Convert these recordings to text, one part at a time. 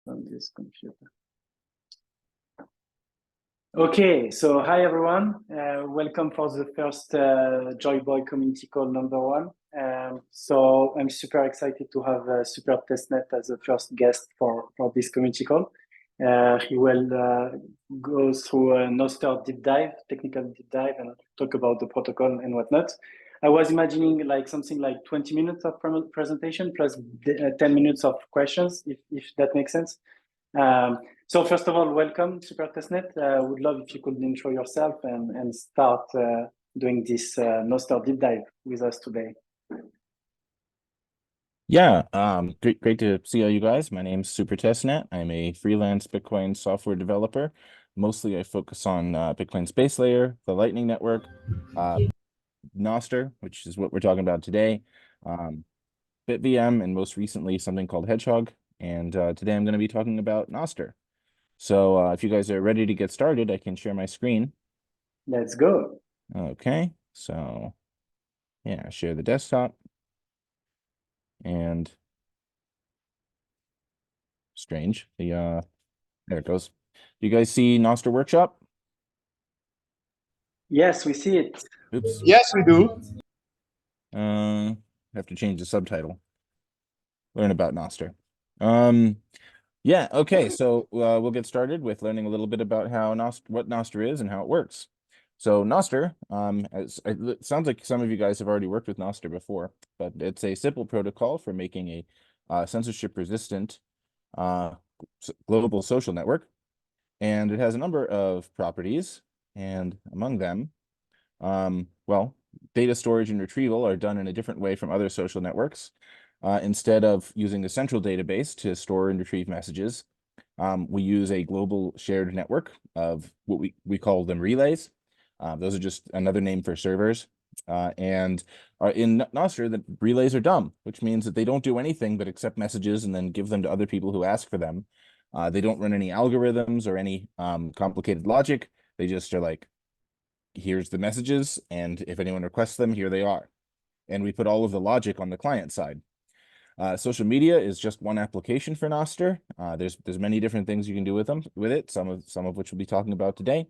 on this computer. Okay, so hi everyone. Welcome for the first JoyBoy community call #1. So I'm super excited to have Super Testnet as the first guest for this community call. He will go through a Nostr deep dive, technical deep dive, and talk about the protocol and whatnot. I was imagining like something like 20 minutes of presentation plus 10 minutes of questions, if that makes sense. So first of all, welcome, Super Testnet. Would love if you could intro yourself and start doing this Nostr deep dive with us today. Yeah, great to see all you guys. My name's Super Testnet. I'm a freelance Bitcoin software developer. Mostly I focus on Bitcoin Space Layer, the Lightning Network, Nostr, which is what we're talking about today, BitVM, and most recently something called Hedgehog. And today I'm going to be talking about Nostr. So if you guys are ready to get started, I can share my screen. Let's go. Okay, so yeah, share the desktop. And strange, there it goes. Do you guys see Nostr Workshop? Yes, we see it. Oops. Yes, we do. Have to change the subtitle. Learn about Nostr. Yeah, okay, so we'll get started with learning a little bit about how what Nostr is and how it works. So Nostr, it sounds like some of you guys have already worked with Nostr before, but it's a simple protocol for making a censorship-resistant global social network, and it has a number of properties, and among them, well, data storage and retrieval are done in a different way from other social networks. Instead of using a central database to store and retrieve messages, we use a global shared network of what we call them relays. Those are just another name for servers. And in Nostr, the relays are dumb, which means that they don't do anything but accept messages and then give them to other people who ask for them. They don't run any algorithms or any complicated logic. They just are like, here's the messages, and if anyone requests them, here they are. And we put all of the logic on the client side. Social media is just one application for Nostr. There's many different things you can do with it, some of which we'll be talking about today.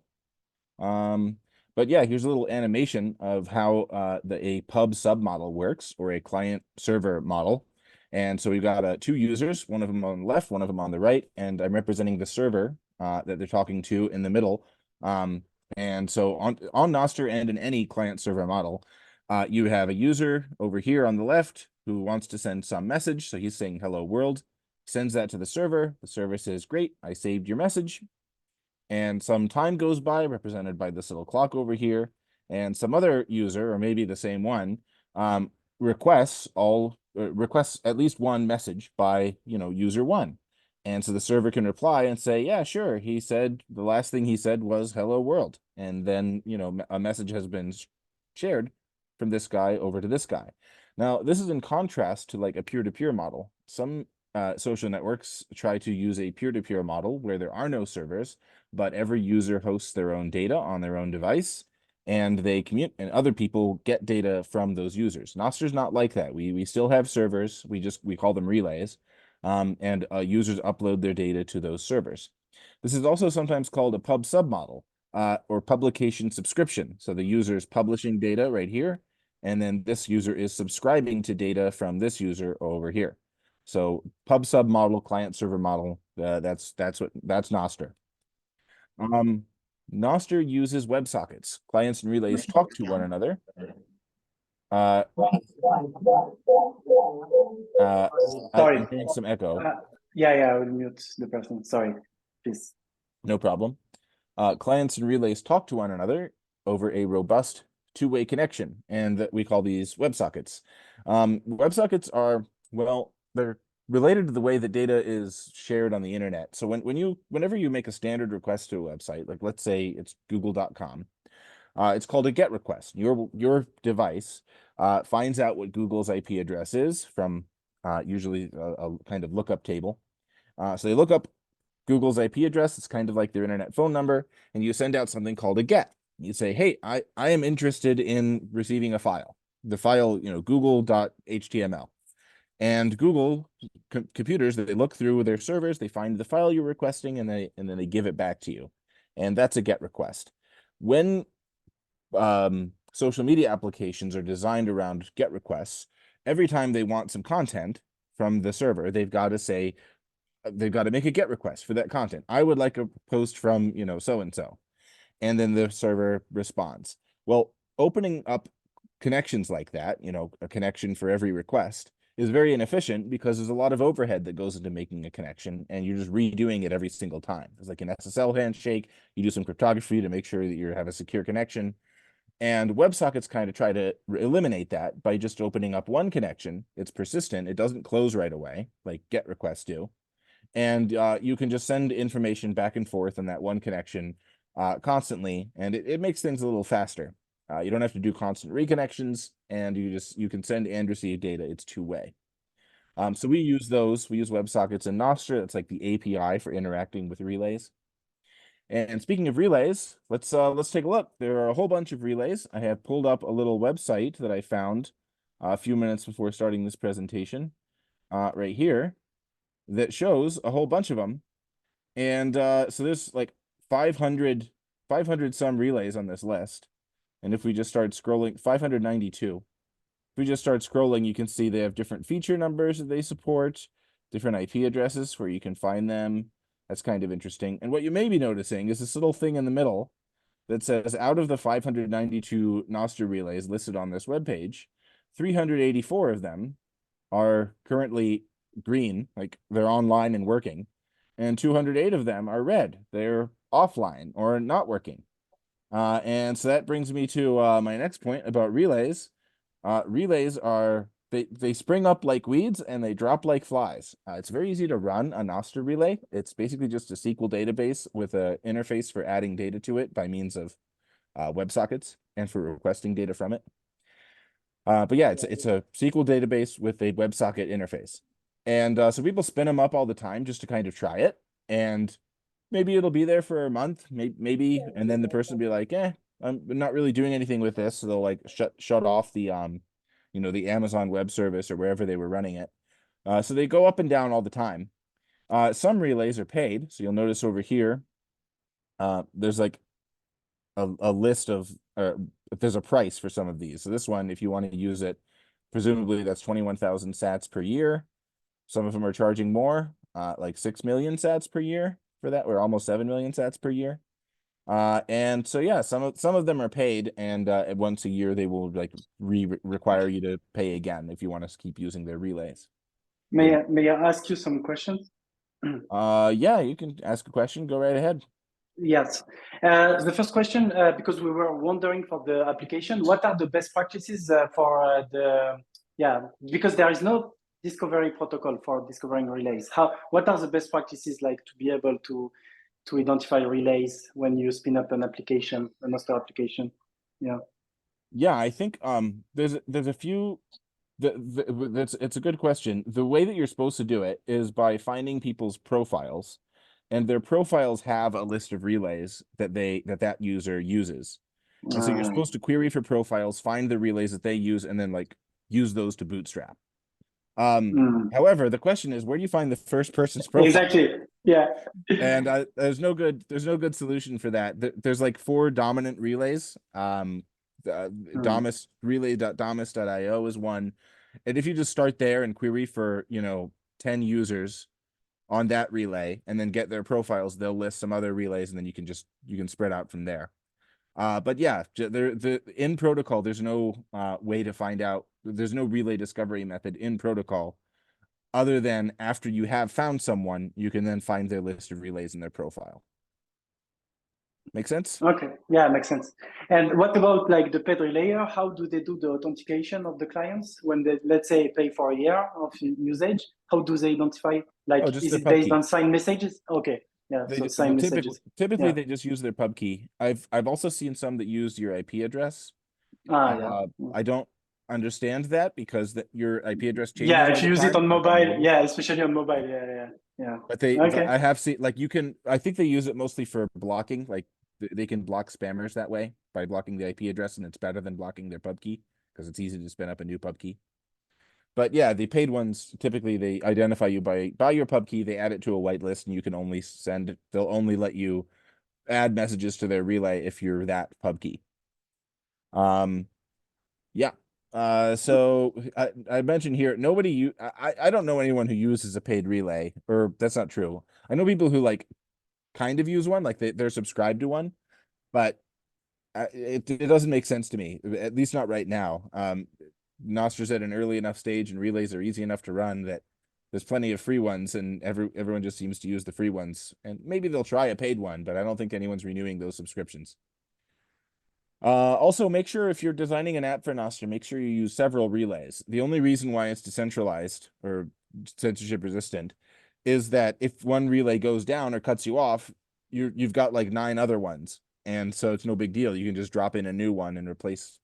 But yeah, here's a little animation of how a pub sub model works, or a client server model. And so we've got two users, one of them on the left, one of them on the right, and I'm representing the server that they're talking to in the middle. And so on Nostr and in any client server model, you have a user over here on the left who wants to send some message. So he's saying hello world, sends that to the server. The server says, great, I saved your message. And some time goes by, represented by this little clock over here. And some other user, or maybe the same one, requests at least one message by, user one. And so the server can reply and say, yeah, sure. He said, the last thing he said was hello world. And then, a message has been shared from this guy over to this guy. Now, this is in contrast to like a peer-to-peer model. Some social networks try to use a peer-to-peer model where there are no servers, but every user hosts their own data on their own device, and they and other people get data from those users. Nostr's not like that. We still have servers. We call them relays, and users upload their data to those servers. This is also sometimes called a pub sub model, or publication subscription. So the user is publishing data right here, and then this user is subscribing to data from this user over here. So pub sub model, client server model, that's Nostr. Nostr uses WebSockets. Clients and relays talk to one another. Sorry. I'm hearing some echo. Yeah, I will mute the person. Sorry, please. No problem. Clients and relays talk to one another over a robust two-way connection, and we call these WebSockets. WebSockets are, well, they're related to the way that data is shared on the internet. So whenever you make a standard request to a website, like let's say it's google.com, it's called a GET request. Your device finds out what Google's IP address is from usually a kind of lookup table. So they look up Google's IP address. It's kind of like their internet phone number, and you send out something called a GET. You say, hey, I am interested in receiving a file. The file, google.html. And Google computers, they look through their servers, they find the file you're requesting, and then they give it back to you. And that's a GET request. When social media applications are designed around GET requests, every time they want some content from the server, they've got to make a GET request for that content. I would like a post from, so-and-so. And then the server responds. Well, opening up connections like that, a connection for every request, is very inefficient because there's a lot of overhead that goes into making a connection, and you're just redoing it every single time. It's like an SSL handshake. You do some cryptography to make sure that you have a secure connection. And WebSockets kind of try to eliminate that by just opening up one connection. It's persistent. It doesn't close right away like GET requests do. And you can just send information back and forth on that one connection constantly, and it makes things a little faster. You don't have to do constant reconnections, and you can send and receive data. It's two-way. So we use those. We use WebSockets and Nostr. That's like the API for interacting with relays. And speaking of relays, let's take a look. There are a whole bunch of relays. I have pulled up a little website that I found a few minutes before starting this presentation right here that shows a whole bunch of them. And so there's like 500 some relays on this list. And if we just start scrolling, 592. If we just start scrolling, you can see they have different feature numbers that they support, different IP addresses where you can find them. That's kind of interesting. And what you may be noticing is this little thing in the middle that says out of the 592 Nostr relays listed on this webpage, 384 of them are currently green, like they're online and working, and 208 of them are red. They're offline or not working. And so that brings me to my next point about relays. Relays are, they spring up like weeds and they drop like flies. It's very easy to run a Nostr relay. It's basically just a SQL database with an interface for adding data to it by means of WebSockets and for requesting data from it. But yeah, it's a SQL database with a WebSocket interface. And so people spin them up all the time just to kind of try it. And maybe it'll be there for a month, maybe, and then the person will be like, I'm not really doing anything with this. So they'll like shut off the the Amazon Web Service or wherever they were running it. So they go up and down all the time. Some relays are paid. So you'll notice over here, there's like a list of, there's a price for some of these. So this one, if you want to use it, presumably that's 21,000 sats per year. Some of them are charging more, like 6 million sats per year for that, or almost 7 million sats per year. And so yeah, some of them are paid, and once a year they will like require you to pay again if you want to keep using their relays. May I ask you some questions? Yeah, you can ask a question. Go right ahead. Yes. The first question, because we were wondering for the application, what are the best practices for because there is no discovery protocol for discovering relays. What are the best practices like to be able to identify relays when you spin up an application, a Nostr application? Yeah, I think there's a few. It's a good question. The way that you're supposed to do it is by finding people's profiles, and their profiles have a list of relays that user uses. And so you're supposed to query for profiles, find the relays that they use, and then like use those to bootstrap. However, the question is, where do you find the first person's profile? Exactly. Yeah. And there's no good solution for that. There's like 4 dominant relays. Damus relay.damus.io is one. And if you just start there and query for 10 users on that relay and then get their profiles, they'll list some other relays, and then you can spread out from there. But yeah, in protocol, there's no way to find out. There's no relay discovery method in protocol other than after you have found someone, you can then find their list of relays in their profile. Make sense? Okay. Yeah, makes sense. And what about like the paid relayer? How do they do the authentication of the clients when they, let's say, pay for a year of usage? How do they identify? Like, is it based on signed messages? Okay. Yeah. So signed messages. Typically they just use their pub key. I've also seen some that use your IP address. Yeah. I don't understand that because your IP address changes. Yeah, if you use it on mobile, yeah, especially on mobile, yeah. But I have seen, like, I think they use it mostly for blocking, like they can block spammers that way by blocking the IP address, and it's better than blocking their pub key because it's easy to spin up a new pub key. But yeah, the paid ones, typically they identify you by your pub key, they add it to a whitelist, and you can only send, they'll only let you add messages to their relay if you're that pub key. Yeah. So I mentioned here, I don't know anyone who uses a paid relay, or that's not true. I know people who like kind of use one, like they're subscribed to one, but it doesn't make sense to me, at least not right now. Nostr's at an early enough stage and relays are easy enough to run that there's plenty of free ones, and everyone just seems to use the free ones. And maybe they'll try a paid one, but I don't think anyone's renewing those subscriptions. Also, make sure if you're designing an app for Nostr, make sure you use several relays. The only reason why it's decentralized or censorship resistant is that if one relay goes down or cuts you off, you've got like 9 other ones, and so it's no big deal. You can just drop in a new one and replace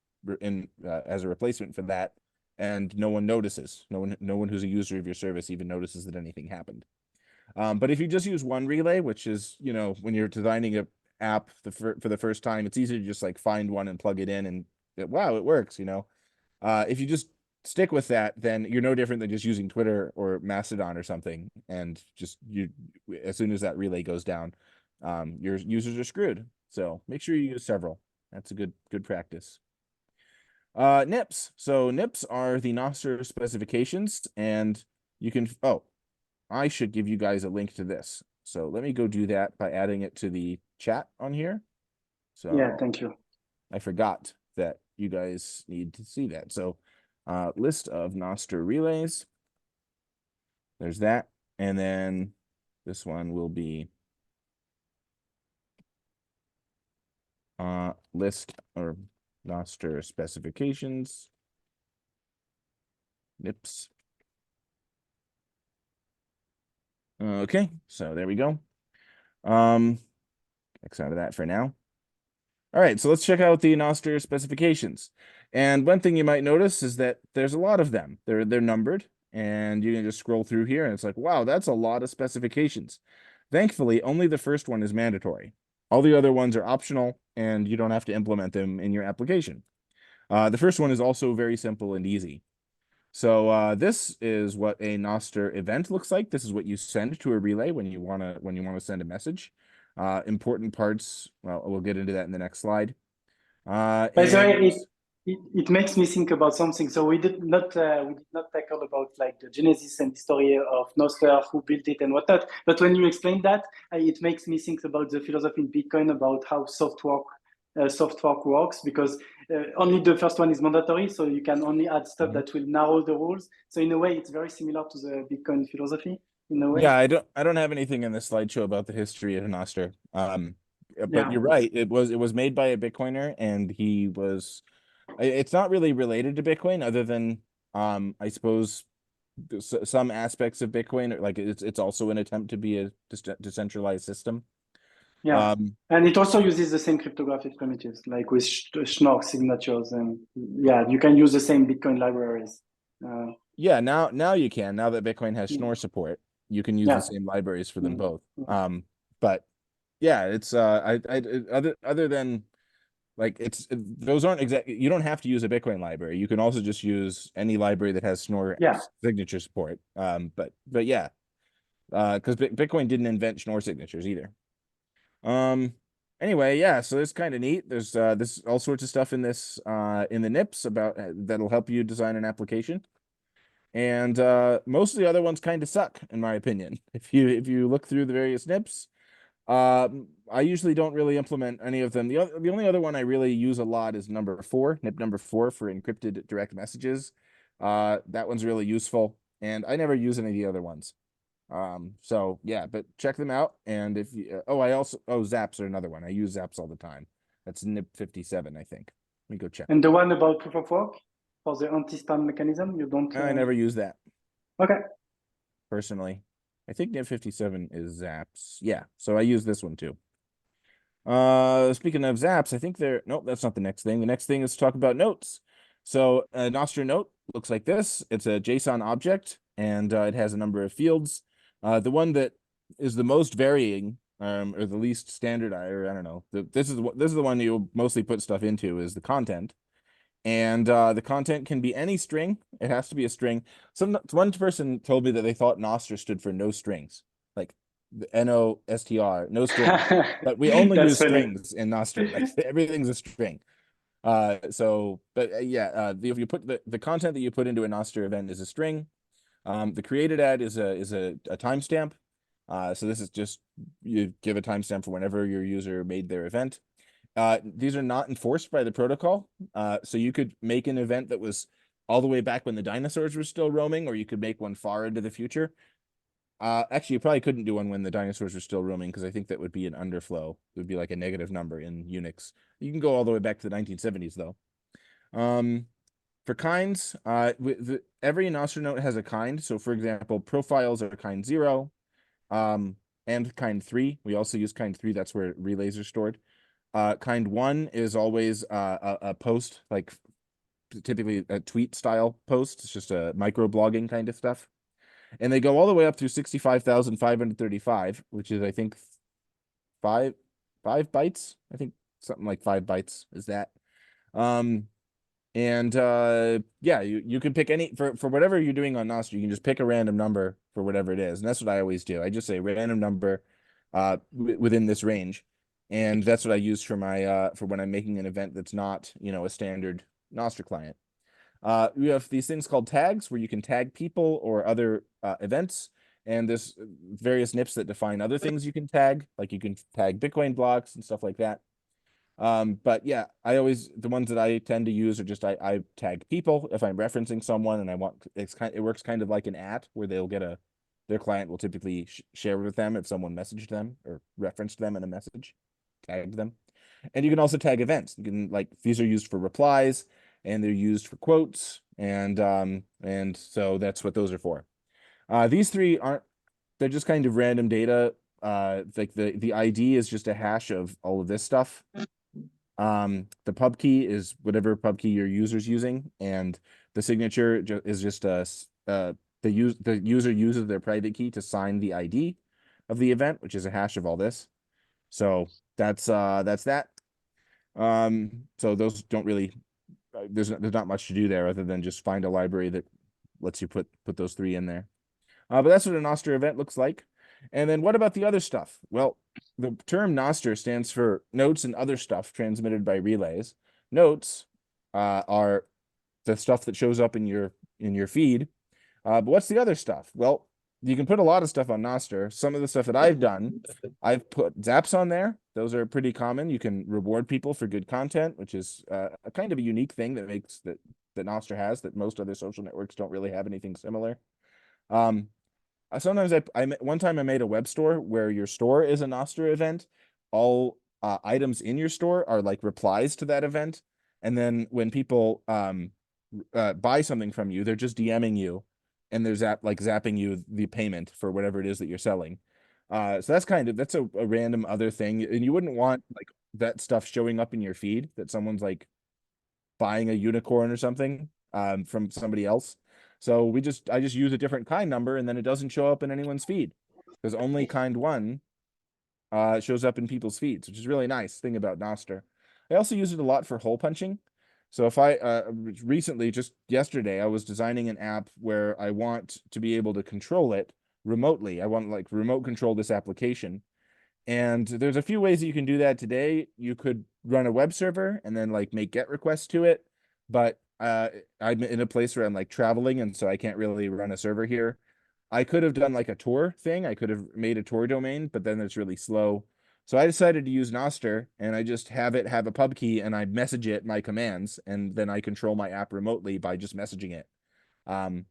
as a replacement for that, and no one notices. No one who's a user of your service even notices that anything happened. But if you just use one relay, which is, when you're designing a app for the first time, it's easy to just like find one and plug it in and wow, it works. If you just stick with that, then you're no different than just using Twitter or Mastodon or something, and just as soon as that relay goes down, your users are screwed. So make sure you use several. That's a good practice. NIPs. So NIPs are the Nostr specifications, and you can I should give you guys a link to this. So let me go do that by adding it to the chat on here. So yeah, thank you. I forgot that you guys need to see that. So list of Nostr relays. There's that. And then this one will be list or Nostr specifications. NIPs. Okay, so there we go. X out of that for now. All right, so let's check out the Nostr specifications. And one thing you might notice is that there's a lot of them. They're numbered, and you can just scroll through here, and it's like, wow, that's a lot of specifications. Thankfully, only the first one is mandatory. All the other ones are optional, and you don't have to implement them in your application. The first one is also very simple and easy. So this is what a Nostr event looks like. This is what you send to a relay when you wanna send a message. Important parts. Well, we'll get into that in the next slide. By the way, it makes me think about something. So we did not tackle about like the genesis and history of Nostr, who built it and whatnot. But when you explain that, it makes me think about the philosophy in Bitcoin about how soft fork works, because only the first one is mandatory, so you can only add stuff that will narrow the rules. So in a way, it's very similar to the Bitcoin philosophy. In a way. Yeah, I don't have anything in this slideshow about the history of Nostr. But Yeah. you're right. It was made by a Bitcoiner, and it's not really related to Bitcoin other than I suppose some aspects of Bitcoin, like it's also an attempt to be a decentralized system. Yeah, and it also uses the same cryptographic primitives, like with Schnorr signatures, and yeah, you can use the same Bitcoin libraries. Yeah, now you can. Now that Bitcoin has Schnorr support, you can use the same libraries for them both. But yeah, it's other than like those aren't exactly, you don't have to use a Bitcoin library. You can also just use any library that has Schnorr signature support. But yeah, because Bitcoin didn't invent Schnorr signatures either. Anyway, yeah, so it's kind of neat. There's all sorts of stuff in this in the NIPs about that'll help you design an application. And most of the other ones kind of suck, in my opinion. If you look through the various NIPs, I usually don't really implement any of them. The only other one I really use a lot is number 4, NIP number 4 for encrypted direct messages. That one's really useful, and I never use any of the other ones. So yeah, but check them out. And if you, zaps are another one. I use zaps all the time. That's NIP 57, I think. Let me go check. And the one about proof of work for the anti-spam mechanism, you don't? I never use that. Okay. Personally, I think NIP 57 is zaps. Yeah, so I use this one too. Speaking of zaps, I think nope, that's not the next thing. The next thing is to talk about notes. So a Nostr note looks like this. It's a JSON object, and it has a number of fields. The one that is the most varying, or the least standard, or I don't know. This is the one you'll mostly put stuff into is the content. And the content can be any string. It has to be a string. One person told me that they thought Nostr stood for no strings, like the NOSTR, no strings. But we only That's use funny. strings in Nostr. Like everything's a string. If you put the content that you put into a Nostr event is a string. The created ad is a timestamp. So this is just, you give a timestamp for whenever your user made their event. These are not enforced by the protocol. So you could make an event that was all the way back when the dinosaurs were still roaming, or you could make one far into the future. Actually, you probably couldn't do one when the dinosaurs were still roaming, because I think that would be an underflow. It would be like a negative number in Unix. You can go all the way back to the 1970s, though. For kinds, every Nostr node has a kind. So, for example, profiles are kind 0, and kind 3. We also use kind 3. That's where relays are stored. Kind 1 is always a post, like typically a tweet style post. It's just a microblogging kind of stuff. And they go all the way up through 65,535, which is, I think, five bytes. I think something like 5 bytes is that. Yeah, you can pick any for whatever you're doing on Nostr. You can just pick a random number for whatever it is, and that's what I always do. I just say random number within this range, and that's what I use for my for when I'm making an event that's not, a standard Nostr client. We have these things called tags, where you can tag people or other events, and there's various NIPs that define other things you can tag, like you can tag Bitcoin blocks and stuff like that. But yeah, the ones that I tend to use are just, I tag people if I'm referencing someone, and it works kind of like an @ where they'll get their client will typically share with them if someone messaged them or referenced them in a message, tagged them. And you can also tag events. You can, like, these are used for replies, and they're used for quotes, and so that's what those are for. These three they're just kind of random data. Like the ID is just a hash of all of this stuff. The pub key is whatever pub key your user's using, and the signature is just the user uses their private key to sign the ID of the event, which is a hash of all this. So that's that. So those don't really, there's not much to do there other than just find a library that lets you put those three in there. But that's what a Nostr event looks like. And then what about the other stuff? Well, the term Nostr stands for notes and other stuff transmitted by relays. Notes are the stuff that shows up in your feed. But what's the other stuff? Well, you can put a lot of stuff on Nostr. Some of the stuff that I've done, I've put zaps on there. Those are pretty common. You can reward people for good content, which is a kind of a unique thing that makes that Nostr has, that most other social networks don't really have anything similar. Sometimes one time I made a web store where your store is a Nostr event. All items in your store are like replies to that event. And then when people buy something from you, they're just DMing you, and they're zapping you the payment for whatever it is that you're selling. So that's a random other thing. And you wouldn't want like that stuff showing up in your feed, that someone's like buying a unicorn or something from somebody else. So I just use a different kind number, and then it doesn't show up in anyone's feed, because only kind 1 shows up in people's feeds, which is really nice thing about Nostr. I also use it a lot for hole punching. So if I recently, just yesterday, I was designing an app where I want to be able to control it remotely. I want like remote control this application. And there's a few ways that you can do that today. You could run a web server and then like make GET requests to it. But I'm in a place where I'm like traveling, and so I can't really run a server here. I could have done like a Tor thing. I could have made a Tor domain, but then it's really slow. So I decided to use Nostr, and I just have it have a pub key, and I message it my commands, and then I control my app remotely by just messaging it.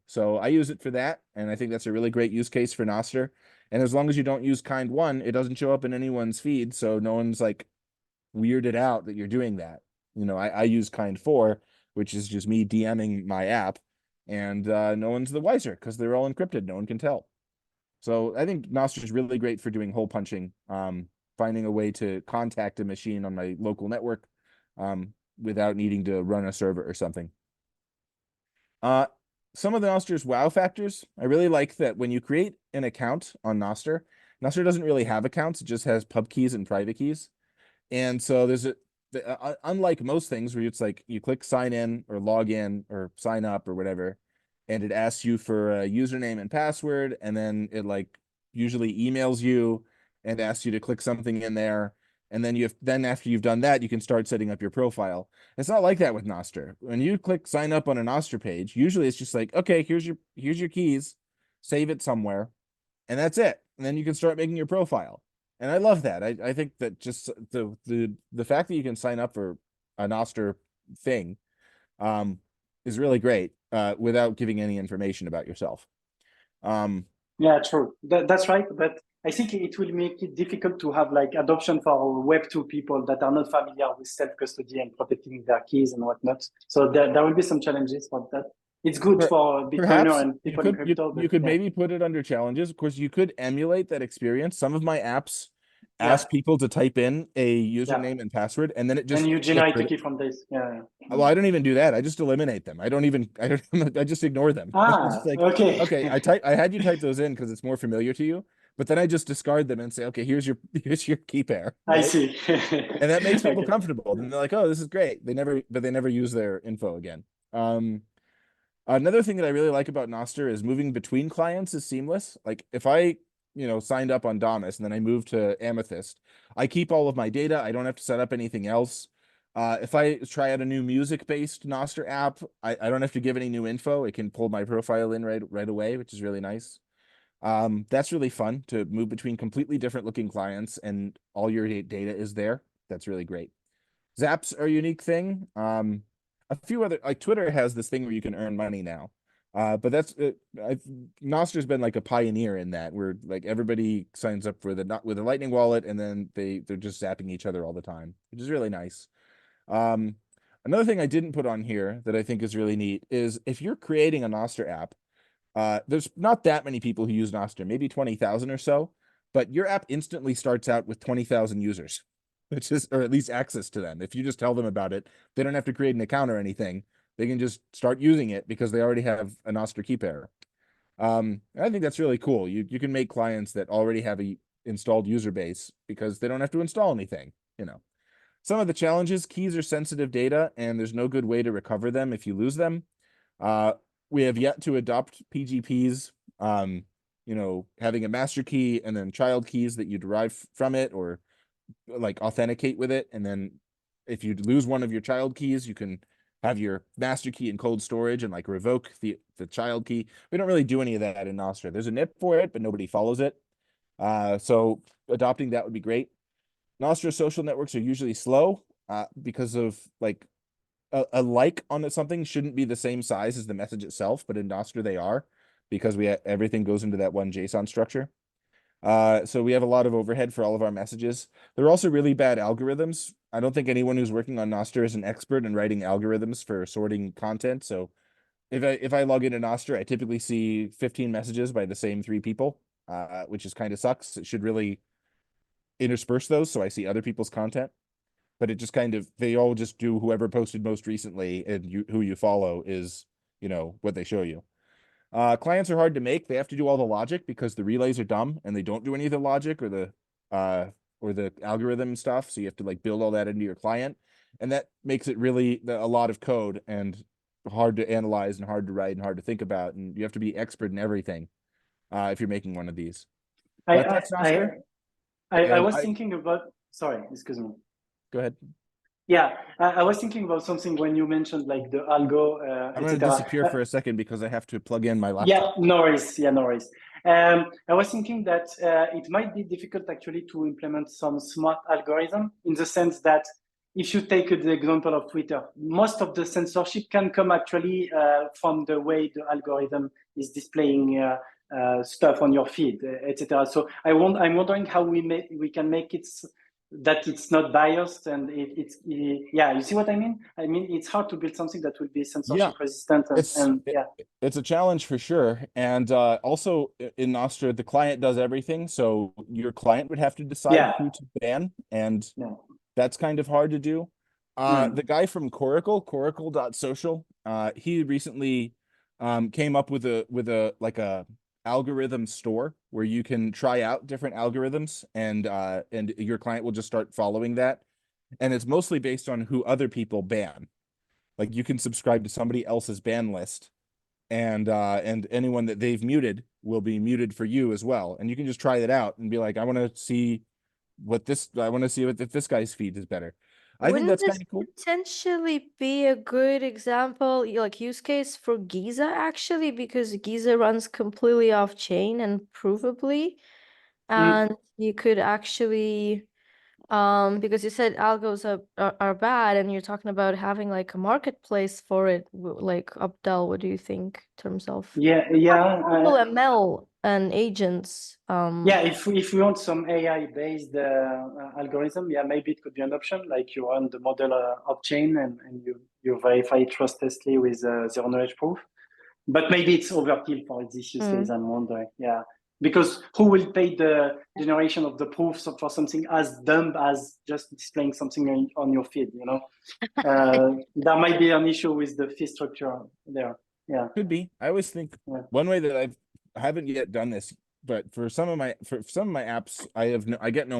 So I use it for that, and I think that's a really great use case for Nostr. And as long as you don't use kind 1, it doesn't show up in anyone's feed, so no one's like weirded out that you're doing that. I use kind 4, which is just me DMing my app, and no one's the wiser because they're all encrypted. No one can tell. So I think Nostr is really great for doing hole punching, finding a way to contact a machine on my local network without needing to run a server or something. Some of the Nostr's wow factors, I really like that when you create an account on Nostr, Nostr doesn't really have accounts. It just has pub keys and private keys. And so unlike most things where it's like you click sign in or log in or sign up or whatever, and it asks you for a username and password, and then it like usually emails you and asks you to click something in there. And then after you've done that, you can start setting up your profile. It's not like that with Nostr. When you click sign up on a Nostr page, usually it's just like, okay, here's your keys, save it somewhere, and that's it. And then you can start making your profile. And I love that. I think that just the fact that you can sign up for a Nostr thing is really great without giving any information about yourself. Yeah, true. That's right. But I think it will make it difficult to have like adoption for Web2 people that are not familiar with self-custody and protecting their keys and whatnot. So there will be some challenges for that. It's good for Bitcoiner Perhaps and people in crypto. you could yeah. maybe put it under challenges. Of course, you could emulate that experience. Some of my apps Yeah. ask people to type in a Yeah. username and password, and then it just And you generate a gets key from this. Yeah. well, I don't even do that. I just eliminate them. I just ignore them. It's Ah, just like, okay. okay, I had you type those in because it's more familiar to you, but then I just discard them and say, okay, here's your key pair. I Right? see. And that makes people Okay. comfortable. And they're like, oh, this is great. They never use their info again. Another thing that I really like about Nostr is moving between clients is seamless. Like if I, signed up on Damus and then I move to Amethyst, I keep all of my data. I don't have to set up anything else. If I try out a new music-based Nostr app, I don't have to give any new info. It can pull my profile in right away, which is really nice. That's really fun to move between completely different looking clients and all your data is there. That's really great. Zaps are a unique thing. A few other, like Twitter has this thing where you can earn money now. But Nostr's been like a pioneer in that, where like everybody signs up with a Lightning wallet and then they're just zapping each other all the time, which is really nice. Another thing I didn't put on here that I think is really neat is if you're creating a Nostr app, there's not that many people who use Nostr, maybe 20,000 or so, but your app instantly starts out with 20,000 users, which is, or at least access to them. If you just tell them about it, they don't have to create an account or anything. They can just start using it because they already have a Nostr key pair. I think that's really cool. You can make clients that already have a installed user base because they don't have to install anything, Some of the challenges, keys are sensitive data and there's no good way to recover them if you lose them. We have yet to adopt PGPs, having a master key and then child keys that you derive from it or like authenticate with it. And then if you lose one of your child keys, you can have your master key in cold storage and like revoke the child key. We don't really do any of that in Nostr. There's a NIP for it, but nobody follows it. So adopting that would be great. Nostr social networks are usually slow because of like a like on something shouldn't be the same size as the message itself, but in Nostr they are because everything goes into that one JSON structure. So we have a lot of overhead for all of our messages. There are also really bad algorithms. I don't think anyone who's working on Nostr is an expert in writing algorithms for sorting content. So if I log into Nostr, I typically see 15 messages by the same 3 people, which is kind of sucks. It should really intersperse those so I see other people's content. But it just they all just do whoever posted most recently and who you follow is, what they show you. Clients are hard to make. They have to do all the logic because the relays are dumb and they don't do any of the logic or the algorithm stuff. So you have to like build all that into your client. And that makes it really a lot of code and hard to analyze and hard to write and hard to think about. And you have to be expert in everything if you're making one of these. But that's Nostr. I was thinking about, sorry, excuse me. Go ahead. Yeah, I was thinking about something when you mentioned like the algo, I'm going to disappear for a second because I have to plug in my laptop. Yeah, no worries. Yeah, no worries. I was thinking that it might be difficult actually to implement some smart algorithm in the sense that if you take the example of Twitter, most of the censorship can come actually from the way the algorithm is displaying stuff on your feed, etc. So I'm wondering how we can make it that it's not biased and yeah, you see what I mean? I mean, it's hard to build something that will be censorship resistant it's a challenge for sure. And also in Nostr, the client does everything. So your client would have to decide who to ban. And that's kind of hard to do. The guy from Coracle.social, he recently came up with a algorithm store where you can try out different algorithms and your client will just start following that. and it's mostly based on who other people ban. Like you can subscribe to somebody else's ban list, and anyone that they've muted will be muted for you as well. And you can just try that out and be like, I want to see if this guy's feed is better. I think Wouldn't that's this kind of cool. potentially be a good example, like use case for Giza actually, because Giza runs completely off chain and provably, and you could actually, because you said algos are bad, and you're talking about having like a marketplace for it, like Abdel, what do you think in terms of normal ML and agents? Yeah, if we want some AI-based algorithm, yeah, maybe it could be an option. Like you run the model off chain and you verify it trustlessly with zero knowledge proof. But maybe it's overkill for this use case. I'm wondering, yeah, because who will pay the generation of the proofs for something as dumb as just displaying something on your feed? You know, there might be an issue with the fee structure there. Yeah, could be. I always think one way that I haven't yet done this, but for some of my apps, I don't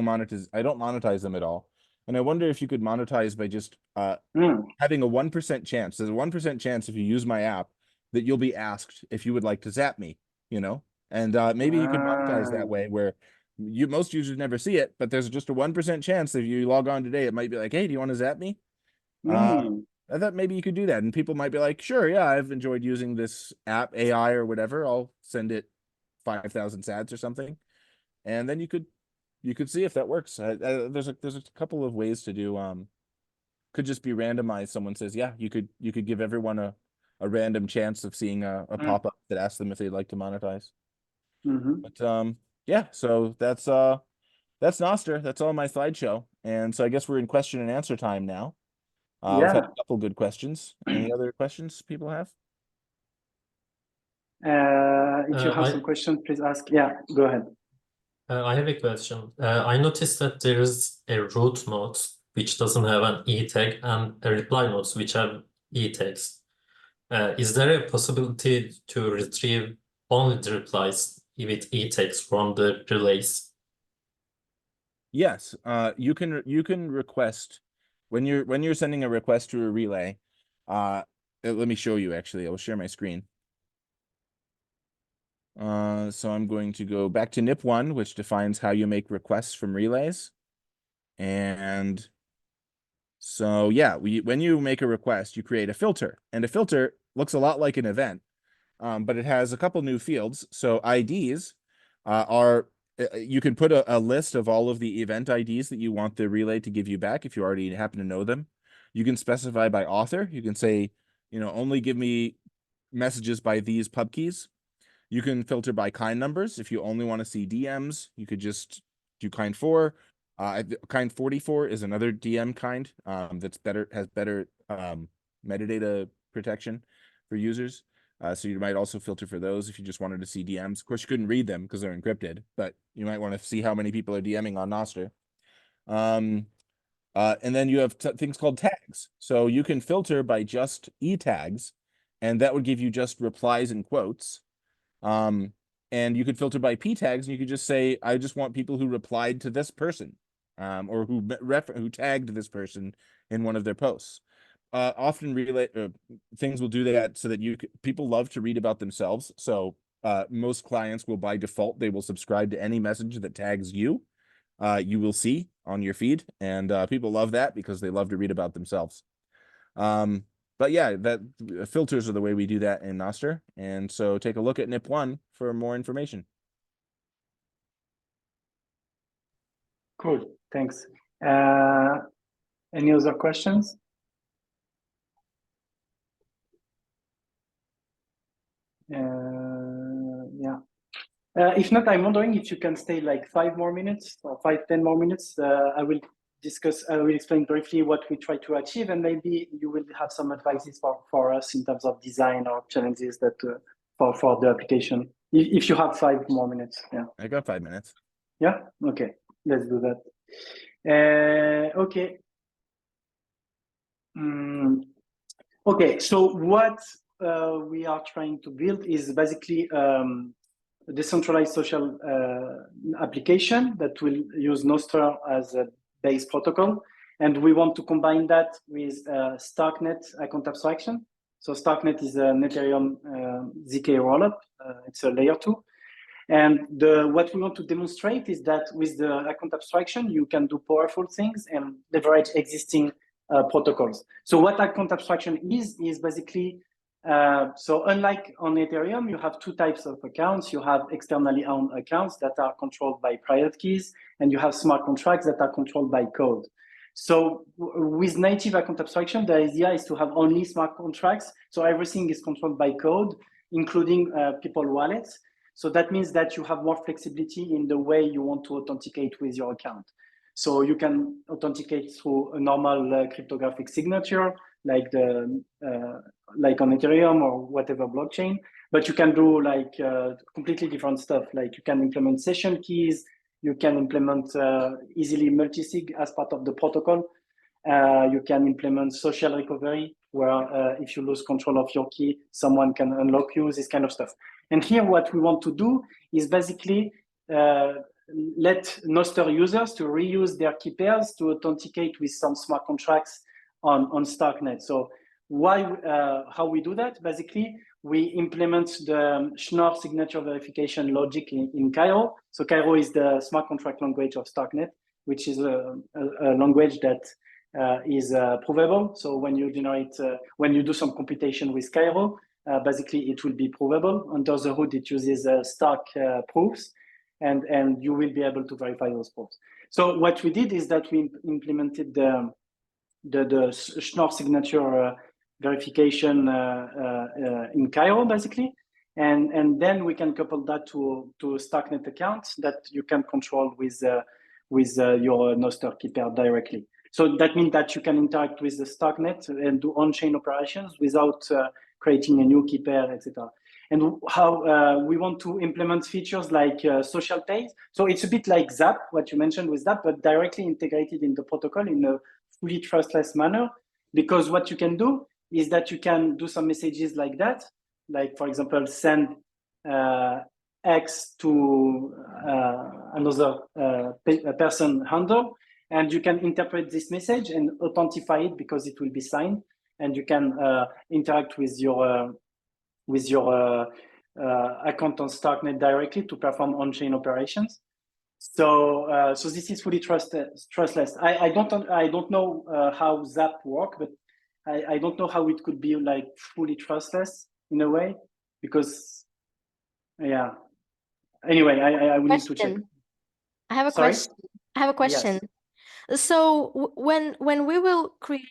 monetize them at all. And I wonder if you could monetize by just having a 1% chance. There's a 1% chance if you use my app that you'll be asked if you would like to zap me, you know? And maybe you could monetize that way where most users never see it, but there's just a 1% chance that if you log on today, it might be like, hey, do you want to zap me? I thought maybe you could do that, and people might be like, sure, yeah, I've enjoyed using this app, AI or whatever. I'll send it 5,000 sats or something, and then you could see if that works. There's a couple of ways to do. Could just be randomized. Someone says, yeah, you could give everyone a random chance of seeing a pop up that asks them if they'd like to monetize. But yeah, so that's Nostr. That's all my slideshow, and so I guess we're in question and answer time now. We've had a couple good questions. Any other questions people have? If you have some questions, please ask. Yeah, go ahead. I have a question. I noticed that there is a root node which doesn't have an e tag and a reply nodes which have e tags. Is there a possibility to retrieve only the replies with e tags from the relays? Yes, you can request when you're sending a request to a relay. Let me show you. Actually, I will share my screen. So I'm going to go back to NIP1, which defines how you make requests from relays. And so yeah, when you make a request, you create a filter, and a filter looks a lot like an event, but it has a couple new fields. So IDs you can put a list of all of the event IDs that you want the relay to give you back if you already happen to know them. You can specify by author. You can say, only give me messages by these pub keys. You can filter by kind numbers. If you only want to see DMs, you could just do kind 4. Kind 44 is another DM kind has better metadata protection for users. So you might also filter for those if you just wanted to see DMs. Of course, you couldn't read them because they're encrypted, but you might want to see how many people are DMing on Nostr. And then you have things called tags. So you can filter by just e tags, and that would give you just replies and quotes. And you could filter by p tags, and you could just say, I just want people who replied to this person, or who tagged this person in one of their posts. Often things will do that so that people love to read about themselves. So most clients will, by default, they will subscribe to any message that tags you. You will see on your feed, and people love that because they love to read about themselves. But yeah, filters are the way we do that in Nostr. And so take a look at NIP1 for more information. Cool, thanks. Any other questions? Yeah. If not, I'm wondering if you can stay like 5 more minutes or 10 more minutes. I will explain briefly what we try to achieve, and maybe you will have some advices for us in terms of design or challenges that for the application. If you have 5 more minutes, yeah. I got 5 minutes. Yeah. Okay. Let's do that. Okay. Okay. So what we are trying to build is basically a decentralized social application that will use Nostr as a base protocol, And we want to combine that with Starknet account abstraction. So Starknet is an Ethereum ZK rollup. It's a layer 2. And what we want to demonstrate is that with the account abstraction, you can do powerful things and leverage existing protocols. So what account abstraction is basically, so unlike on Ethereum, you have two types of accounts. You have externally owned accounts that are controlled by private keys, and you have smart contracts that are controlled by code. So with native account abstraction, the idea is to have only smart contracts. So everything is controlled by code, including people wallets. So that means that you have more flexibility in the way you want to authenticate with your account. So you can authenticate through a normal cryptographic signature, like like on Ethereum or whatever blockchain. But you can do like completely different stuff. Like you can implement session keys. You can implement easily multisig as part of the protocol. You can implement social recovery, where if you lose control of your key, someone can unlock you, this kind of stuff. And here what we want to do is basically let Nostr users to reuse their key pairs to authenticate with some smart contracts on Starknet. So how we do that? Basically, we implement the Schnorr signature verification logic in Cairo. So Cairo is the smart contract language of Starknet, which is a language that is provable. So when you generate, when you do some computation with Cairo, basically it will be provable. Under the hood, it uses Stark proofs, and you will be able to verify those proofs. So what we did is that we implemented the Schnorr signature verification in Cairo, basically. And then we can couple that to Starknet account that you can control with your Nostr key pair directly. So that means that you can interact with the Starknet and do on-chain operations without creating a new key pair, etc. And how we want to implement features like social pays. So it's a bit like Zap, what you mentioned with Zap, but directly integrated in the protocol in a fully trustless manner. Because what you can do is that you can do some messages like that, like for example, send X to another person handle, and you can interpret this message and authentify it because it will be signed, and you can interact with your account on Starknet directly to perform on-chain operations. So so this is fully trustless. I don't know how Zap work, but I don't know how it could be like fully trustless in a way, because yeah. Anyway, I will need to check. I have a Sorry? question. I have a question. Yes. So when we will create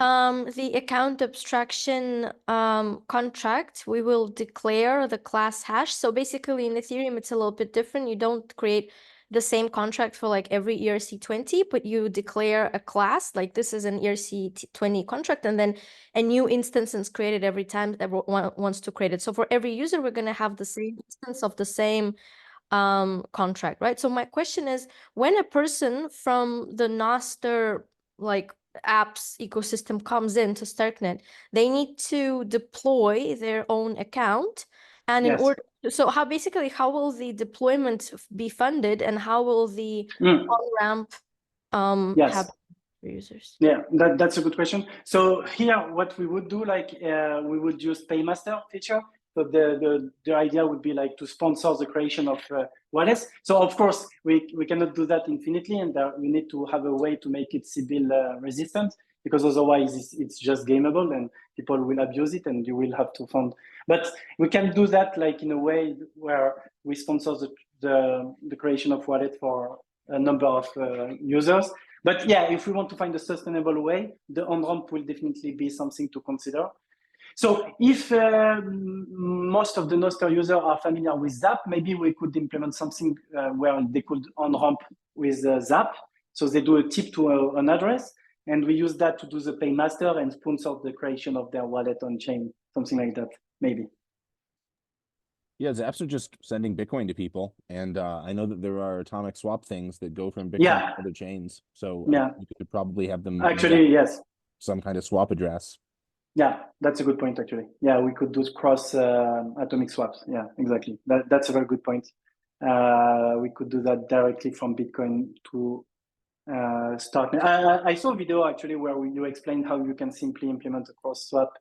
the account abstraction contract, we will declare the class hash. So basically in Ethereum, it's a little bit different. You don't create the same contract for like every ERC20, but you declare a class, like this is an ERC20 contract, and then a new instance is created every time everyone wants to create it. So for every user, we're going to have the same instance of the same contract, right? So my question is, when a person from the Nostr like apps ecosystem comes into Starknet, they need to deploy their own account, and in order, so how will the deployment be funded, and how will the on-ramp happen for users? Yeah, that's a good question. So here, what we would do, like we would use Paymaster feature. So the idea would be like to sponsor the creation of wallets. So of course, we cannot do that infinitely, and we need to have a way to make it Sybil resistant, because otherwise it's just gameable and people will abuse it and you will have to fund. But we can do that like in a way where we sponsor the creation of wallet for a number of users. But yeah, if we want to find a sustainable way, the on-ramp will definitely be something to consider. So if most of the Nostr users are familiar with Zap, maybe we could implement something where they could on-ramp with Zap. So they do a tip to an address, and we use that to do the Paymaster and sponsor the creation of their wallet on chain, something like that, maybe. Yeah, Zaps are just sending Bitcoin to people, and I know that there are atomic swap things that go from Bitcoin to other chains. So you could probably have them actually, yes, some kind of swap address. Yeah, that's a good point, actually. Yeah, we could do cross atomic swaps. Yeah, exactly. That's a very good point. We could do that directly from Bitcoin to Starknet. I saw a video actually where you explained how you can simply implement a cross swap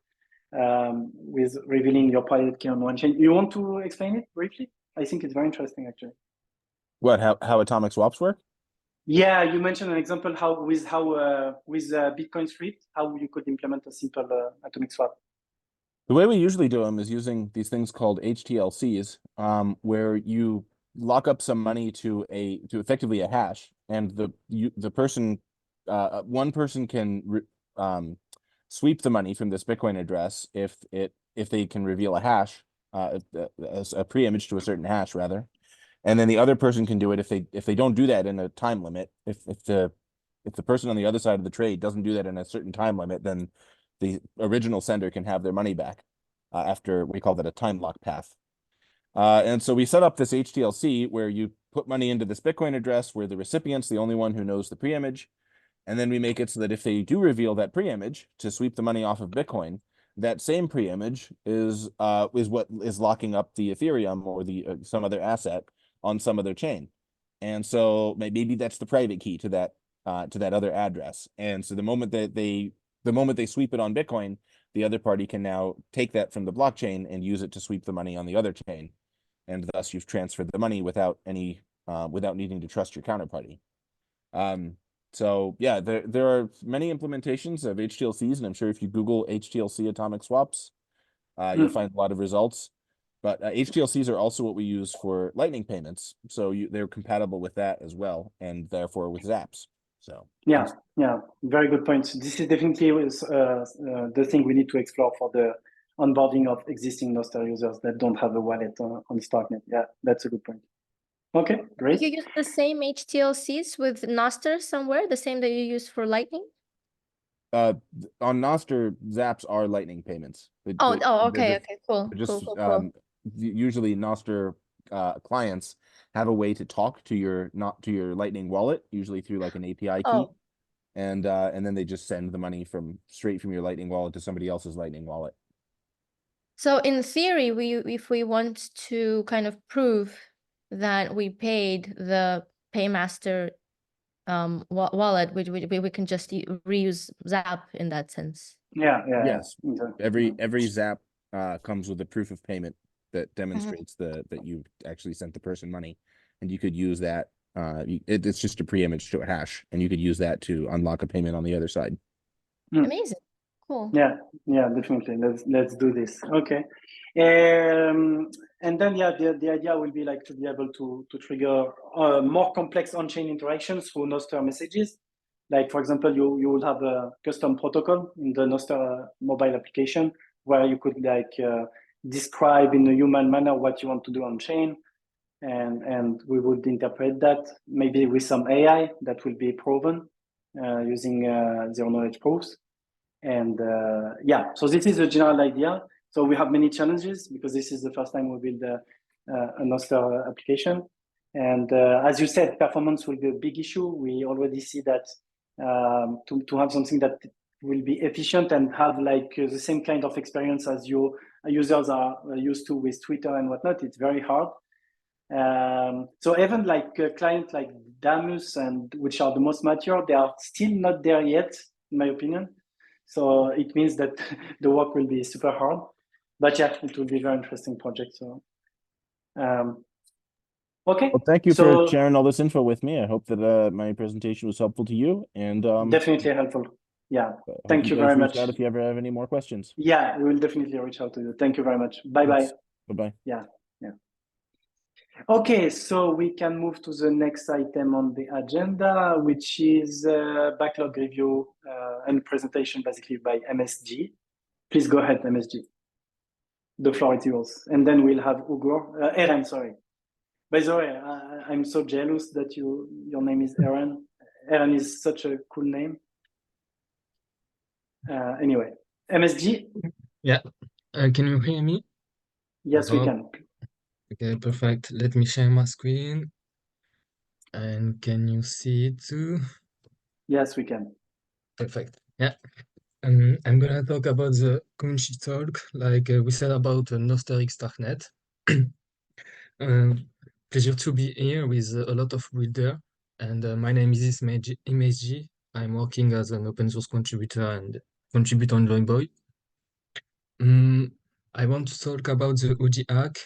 with revealing your private key on one chain. You want to explain it briefly? I think it's very interesting actually. What, how atomic swaps work? Yeah, you mentioned an example with Bitcoin Swift, how you could implement a simple atomic swap. The way we usually do them is using these things called HTLCs, where you lock up some money to effectively a hash, and the person, one person can sweep the money from this Bitcoin address if they can reveal a hash, a pre-image to a certain hash rather, and then the other person can do it if they don't do that in a time limit. If the person on the other side of the trade doesn't do that in a certain time limit, then the original sender can have their money back after, we call that a time lock path. And so we set up this HTLC where you put money into this Bitcoin address where the recipient's the only one who knows the pre-image. And then we make it so that if they do reveal that pre-image to sweep the money off of Bitcoin, that same pre-image is what is locking up the Ethereum or the some other asset on some other chain. And so maybe that's the private key to that other address. And so the moment they sweep it on Bitcoin, the other party can now take that from the blockchain and use it to sweep the money on the other chain. And thus you've transferred the money without needing to trust your counterparty. So yeah, there are many implementations of HTLCs, and I'm sure if you Google HTLC atomic swaps, you'll find a lot of results. But HTLCs are also what we use for Lightning payments, so they're compatible with that as well, and therefore with Zaps. So yeah, very good point. This is definitely the thing we need to explore for the onboarding of existing Nostr users that don't have a wallet on Starknet. Yeah, that's a good point. Okay, great. You use the same HTLCs with Nostr somewhere, the same that you use for Lightning? On Nostr, Zaps are Lightning payments. Okay, cool. Cool. Usually Nostr clients have a way to talk to your Lightning wallet, usually through like an API key, and then they just send the money straight from your Lightning wallet to somebody else's Lightning wallet. So in theory, if we want to kind of prove that we paid the paymaster wallet, we can just reuse Zap in that sense. Yes. Exactly. Every Zap comes with a proof of payment that demonstrates that you actually sent the person money, and you could use that. It's just a pre-image to a hash, and you could use that to unlock a payment on the other side. Amazing. Cool. Yeah, definitely. Let's do this. Okay. And then the idea will be like to be able to trigger more complex on-chain interactions through Nostr messages. Like for example, you will have a custom protocol in the Nostr mobile application where you could like describe in a human manner what you want to do on chain, and we would interpret that maybe with some AI that will be proven using zero knowledge proofs. And so this is a general idea. So we have many challenges because this is the first time we build a Nostr application. And as you said, performance will be a big issue. We already see that to have something that will be efficient and have like the same kind of experience as your users are used to with Twitter and whatnot, it's very hard. So even like a client like Damus, and which are the most mature, they are still not there yet, in my opinion. So it means that the work will be super hard, but yeah, it will be a very interesting project. So, okay. Well, thank you for sharing all this info with me. I hope that my presentation was helpful to you, and definitely helpful. Yeah, thank you guys very reach much. out if you ever have any more questions. Yeah, we will definitely reach out to you. Thank you very much. Bye bye. Bye bye. Yeah. Okay, so we can move to the next item on the agenda, which is backlog review and presentation basically by MSG. Please go ahead, MSG. The floor is yours. And then we'll have Aaron, sorry. By the way, I'm so jealous that your name is Aaron. Aaron is such a cool name. Anyway, MSG? Yeah. Can you hear me? Yes, we can. Okay, perfect. Let me share my screen. And can you see it too? Yes, we can. Perfect. Yeah. I'm gonna talk about the community talk, like we said about Nostr Starknet. Pleasure to be here with a lot of builder and my name is Image. I'm working as an open source contributor and contribute on JoyBoy. I want to talk about the OG hack.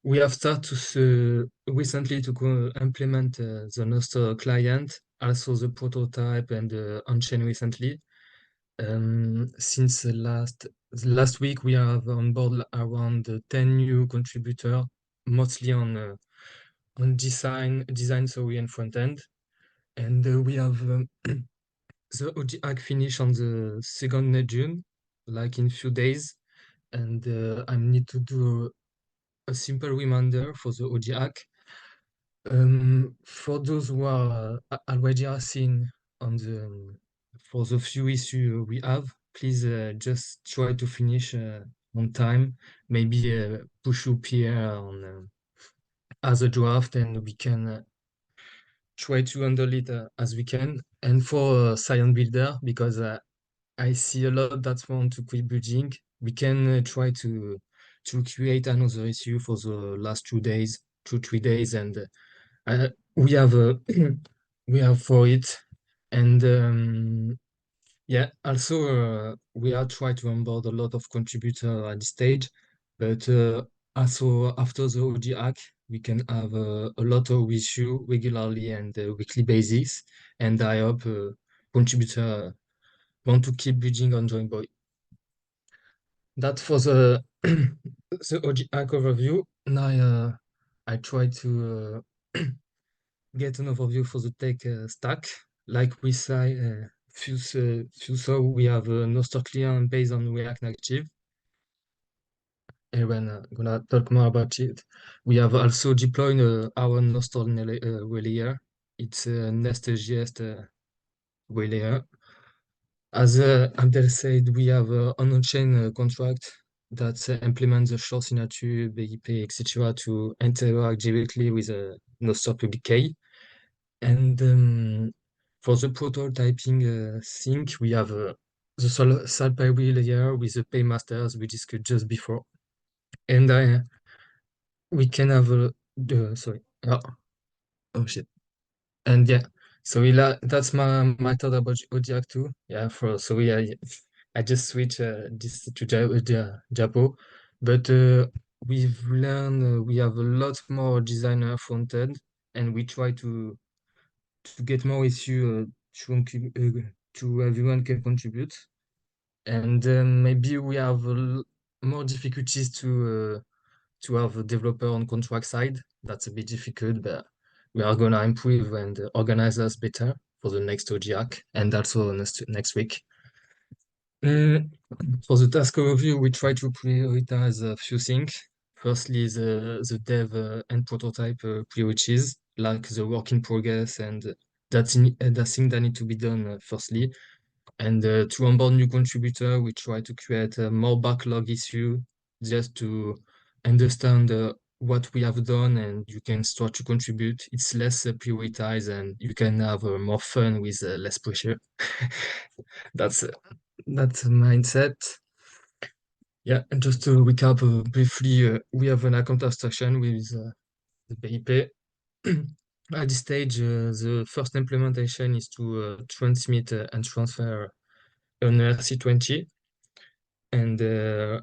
We have started recently to implement the Nostr client, also the prototype and on-chain recently. Since last week, we have on board around 10 new contributors, mostly on design, sorry, and front end. And we have the OG hack finish on the 2nd of June, like in few days. And I need to do a simple reminder for the OG hack. For those who are already are seen on the for the few issues we have, please just try to finish on time. Maybe push up here on as a draft, and we can try to handle it as we can. And for Science Builder, because I see a lot that want to quit building, we can try to create another issue for the last 2 days, 3 days, and we have we have for it. And yeah, also we are trying to onboard a lot of contributors at this stage, but also after the OG hack, we can have a lot of issue regularly and weekly basis, and I hope contributor want to keep building on JoyBoy. That for the the OG hack overview. Now I try to get an overview for the tech stack. Like we say, few saw we have a Nostr client based on React Native. And when gonna talk more about it, we have also deployed our Nostr layer. It's a Nest.js layer. As Abdel said, we have an on-chain contract that implements the short signature, BIP, etc. to interact directly with a Nostr public key. And for the prototyping sync, we have the Salpari layer with the paymasters we discussed just before. And we can have sorry. Oh shit. And yeah, so that's my thought about Odiac too. Yeah, so I just switched this to Japo, but we've learned we have a lot more designer front end, and we try to get more issue to everyone can contribute, and maybe we have more difficulties to have a developer on contract side. That's a bit difficult, but we are gonna improve and organize us better for the next OGAC and also next week. For the task overview, we try to prioritize a few things. Firstly, the dev and prototype priorities, like the work in progress and the thing that need to be done firstly. And to onboard new contributor, we try to create a more backlog issue just to understand what we have done, and you can start to contribute. It's less prioritized, and you can have more fun with less pressure. That's a mindset. Yeah, and just to recap briefly, we have an account abstraction with the BIP. At this stage, the first implementation is to transmit and transfer an RC20. And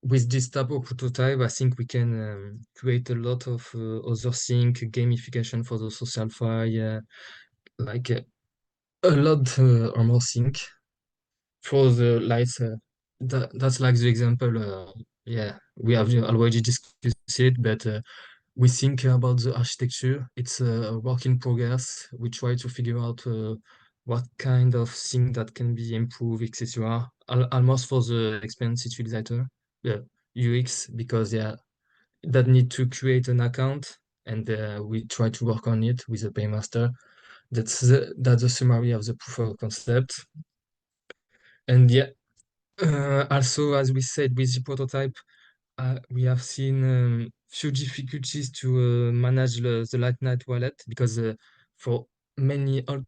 with this type of prototype, I think we can create a lot of other things, gamification for the social file, like a lot or more things. For the lights, that's like the example. Yeah, we have already discussed it, but we think about the architecture. It's a work in progress. We try to figure out what kind of thing that can be improved, etc. Almost for the experience utilizer, UX, because yeah, that need to create an account, and we try to work on it with the paymaster. That's the summary of the proof of concept. And yeah, also as we said with the prototype, we have seen few difficulties to manage the Lightning wallet, because for many old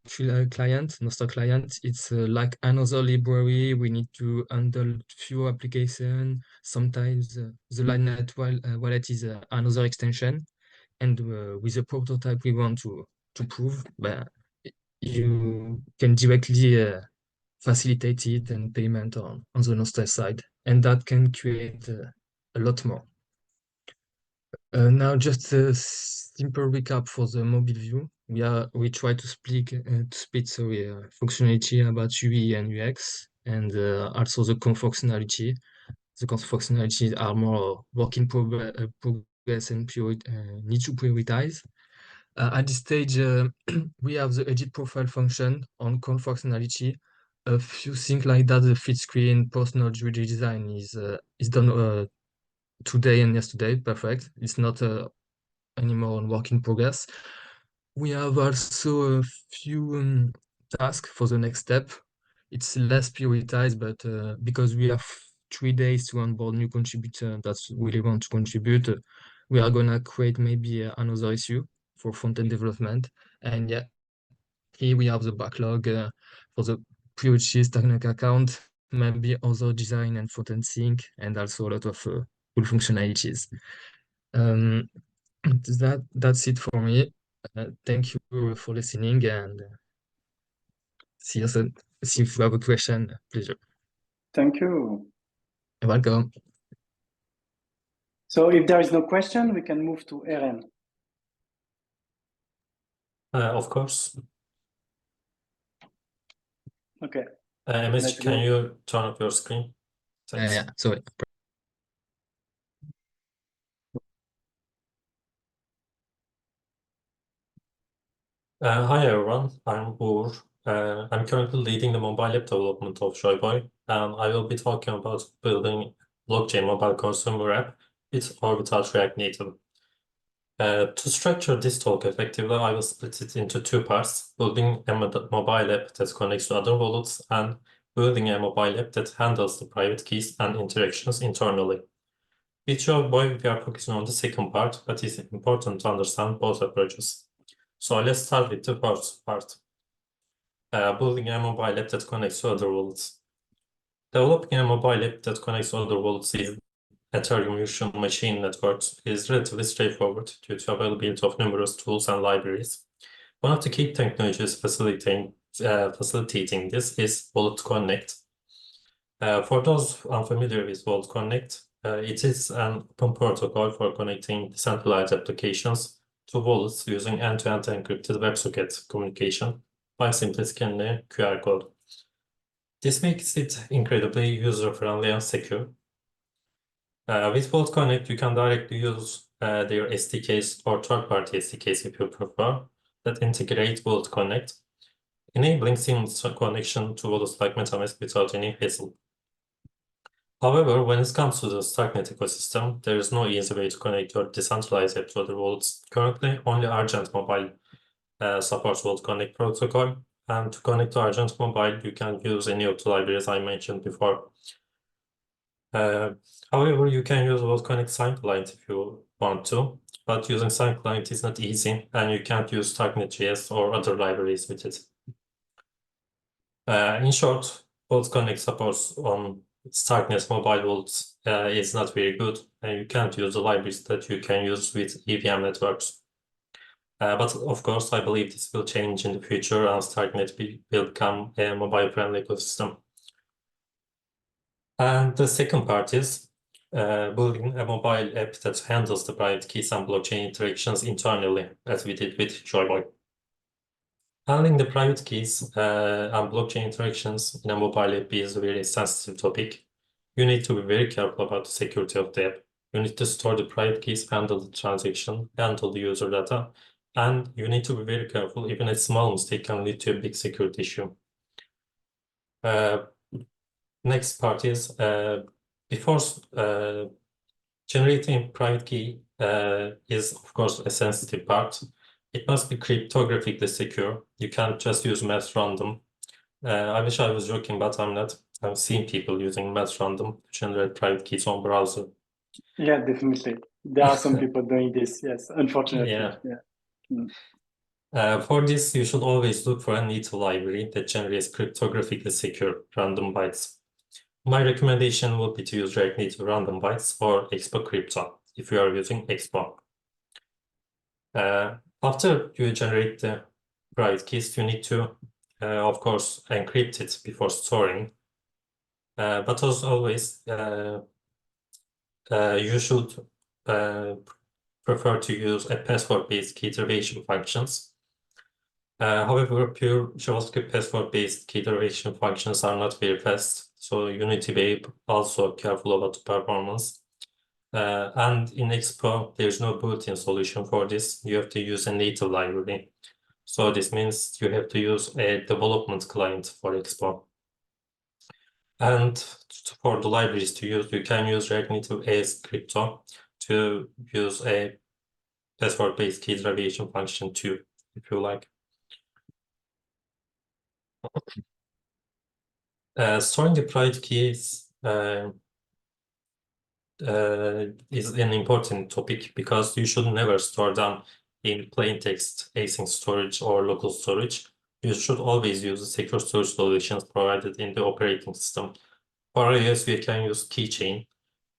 clients, Nostr clients, it's like another library. We need to handle few applications. Sometimes the Lightning wallet is another extension, and with a prototype we want to prove, but you can directly facilitate it and payment on the Nostr side, and that can create a lot more. Now, just a simple recap for the mobile view. We try to split functionality about UI and UX, and also the core functionality. The core functionalities are more work in progress and need to prioritize. At this stage, we have the edit profile function on core functionality. A few things like that, the feed screen, personal design is done today and yesterday. Perfect. It's not anymore on work in progress. We have also a few tasks for the next step. It's less prioritized, but because we have 3 days to onboard new contributor that really want to contribute, we are gonna create maybe another issue for front-end development. And yeah, here we have the backlog for the POC Starknet account, maybe other design and front-end sync, and also a lot of cool functionalities. That's it for me. Thank you for listening, and see you soon. See if you have a question, pleasure. Thank you. You're welcome. So if there is no question, we can move to Eren. Of course. Okay. MS, Let's can go. you turn up your screen? Thanks. Yeah, sorry. Hi everyone, I'm Uğur. I'm currently leading the mobile app development of JoyBoy, and I will be talking about building blockchain mobile consumer app with or without React Native. To structure this talk effectively, I will split it into 2 parts: building a mobile app that connects to other wallets, and building a mobile app that handles the private keys and interactions internally. With JoyBoy, we are focusing on the second part, but it's important to understand both approaches. So let's start with the first part. Building a mobile app that connects to other wallets. Developing a mobile app that connects to other wallets in Ethereum virtual machine networks is relatively straightforward due to availability of numerous tools and libraries. One of the key technologies facilitating this is Wallet Connect. For those unfamiliar with Wallet Connect, it is an open protocol for connecting decentralized applications to wallets using end-to-end encrypted WebSocket communication by simply scanning a QR code. This makes it incredibly user-friendly and secure. With Wallet Connect, you can directly use their SDKs or third-party SDKs if you prefer that integrate Wallet Connect, enabling seamless connection to wallets like MetaMask without any hassle. However, when it comes to the Starknet ecosystem, there is no easy way to connect your decentralized app to other wallets. Currently, only Argent Mobile supports Wallet Connect protocol, and to connect to Argent Mobile, you can use any of the libraries I mentioned before. However, you can use Wallet Connect Sign Client if you want to, but using Sign Client is not easy, and you can't use Starknet.js or other libraries with it. In short, Wallet Connect supports on Starknet mobile wallets is not very good, and you can't use the libraries that you can use with EVM networks. But of course, I believe this will change in the future, and Starknet will become a mobile-friendly ecosystem. And the second part is building a mobile app that handles the private keys and blockchain interactions internally, as we did with JoyBoy. Handling the private keys and blockchain interactions in a mobile app is a very sensitive topic. You need to be very careful about the security of the app. You need to store the private keys, handle the transaction, handle the user data, and you need to be very careful. Even a small mistake can lead to a big security issue. Next part is before generating private key is of course a sensitive part. It must be cryptographically secure. You can't just use math random. I wish I was joking, but I'm not. I've seen people using math random to generate private keys on browser. Yeah, definitely. There are some people doing this. Yes, unfortunately. Yeah. For this, you should always look for a native library that generates cryptographically secure random bytes. My recommendation would be to use React Native random bytes or Expo Crypto if you are using Expo. After you generate the private keys, you need to, of course, encrypt it before storing. But as always, you should prefer to use a password-based key derivation functions. However, pure JavaScript password-based key derivation functions are not very fast, so you need to be also careful about the performance. And in Expo, there's no built-in solution for this. You have to use a native library. So this means you have to use a development client for Expo. And for the libraries to use, you can use React Native AS Crypto to use a password-based key derivation function too, if you like. Storing the private keys is an important topic because you should never store them in plain text async storage or local storage. You should always use the secure storage solutions provided in the operating system. For iOS, we can use Keychain,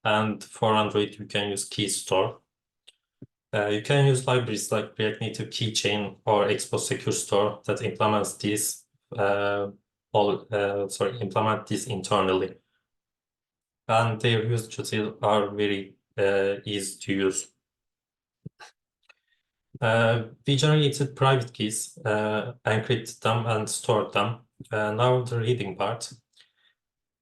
and for Android, you can use Keystore. You can use libraries like React Native Keychain or Expo Secure Store that implements these implement this internally. And their usages are very easy to use. We generated private keys, encrypted them, and stored them. Now the reading part.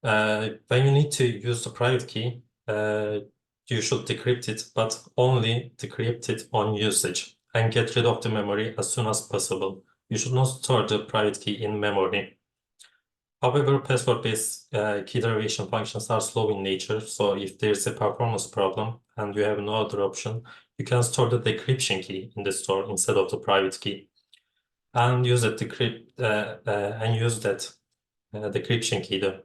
When you need to use the private key, you should decrypt it, but only decrypt it on usage and get rid of the memory as soon as possible. You should not store the private key in memory. However, password-based key derivation functions are slow in nature, so if there's a performance problem and you have no other option, you can store the decryption key in the store instead of the private key, and use that decryption key, the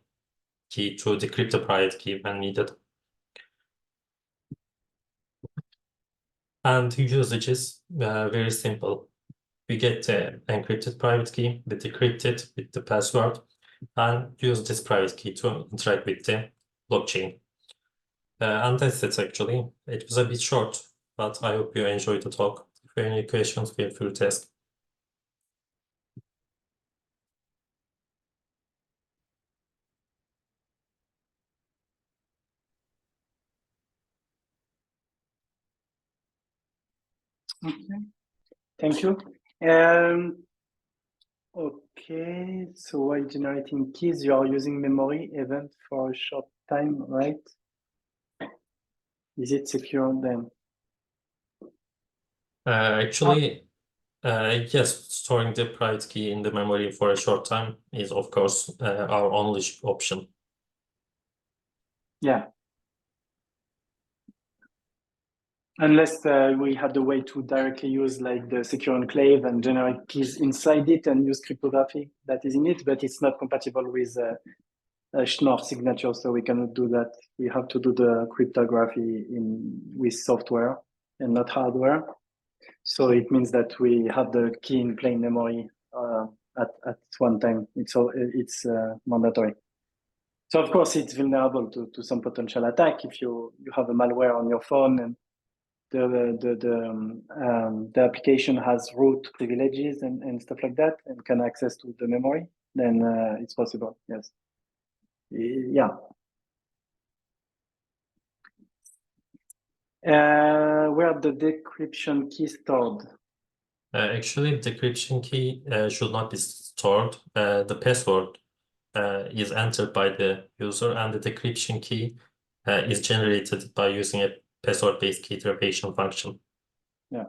key to decrypt the private key when needed. And the usage is very simple. We get the encrypted private key, we decrypt it with the password, and use this private key to interact with the blockchain. And that's it, actually. It was a bit short, but I hope you enjoyed the talk. If you have any questions, feel free to ask. Okay, thank you. Okay, so while generating keys, you are using memory event for a short time, right? Is it secure then? Actually, yes, storing the private key in the memory for a short time is, of course, our only option. Yeah. Unless we had the way to directly use like the secure enclave and generate keys inside it and use cryptography that is in it, but it's not compatible with Schnorr signature, so we cannot do that. We have to do the cryptography with software and not hardware. So it means that we have the key in plain memory at one time. It's mandatory. So of course it's vulnerable to some potential attack if you have a malware on your phone and the application has root privileges and stuff like that and can access to the memory, then it's possible. Yes. Yeah. Where the decryption key stored? Actually, decryption key should not be stored. The password is entered by the user, and the decryption key is generated by using a password-based key derivation function. Yeah,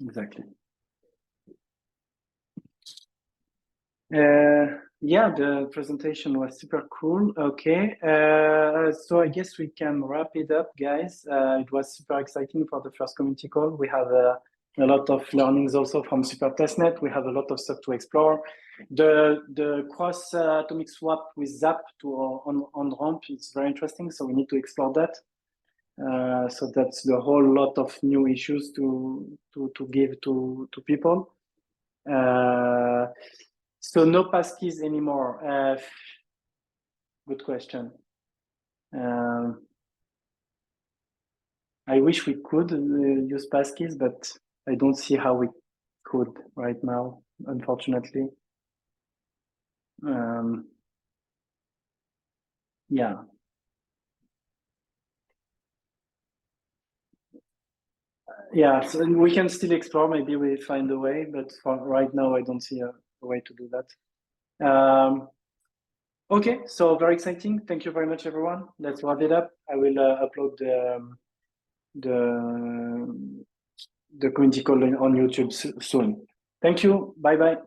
exactly. Yeah, the presentation was super cool. Okay, so I guess we can wrap it up, guys. It was super exciting for the first community call. We have a lot of learnings also from Super Testnet. We have a lot of stuff to explore. The cross atomic swap with Zap to onramp is very interesting, so we need to explore that. So that's the whole lot of new issues to give to people. So no passkeys anymore. Good question. I wish we could use passkeys, but I don't see how we could right now, unfortunately. Yeah. Yeah, so we can still explore. Maybe we find a way, but for right now, I don't see a way to do that. Okay, so very exciting. Thank you very much, everyone. Let's wrap it up. I will upload the community call on YouTube soon. Thank you. Bye bye.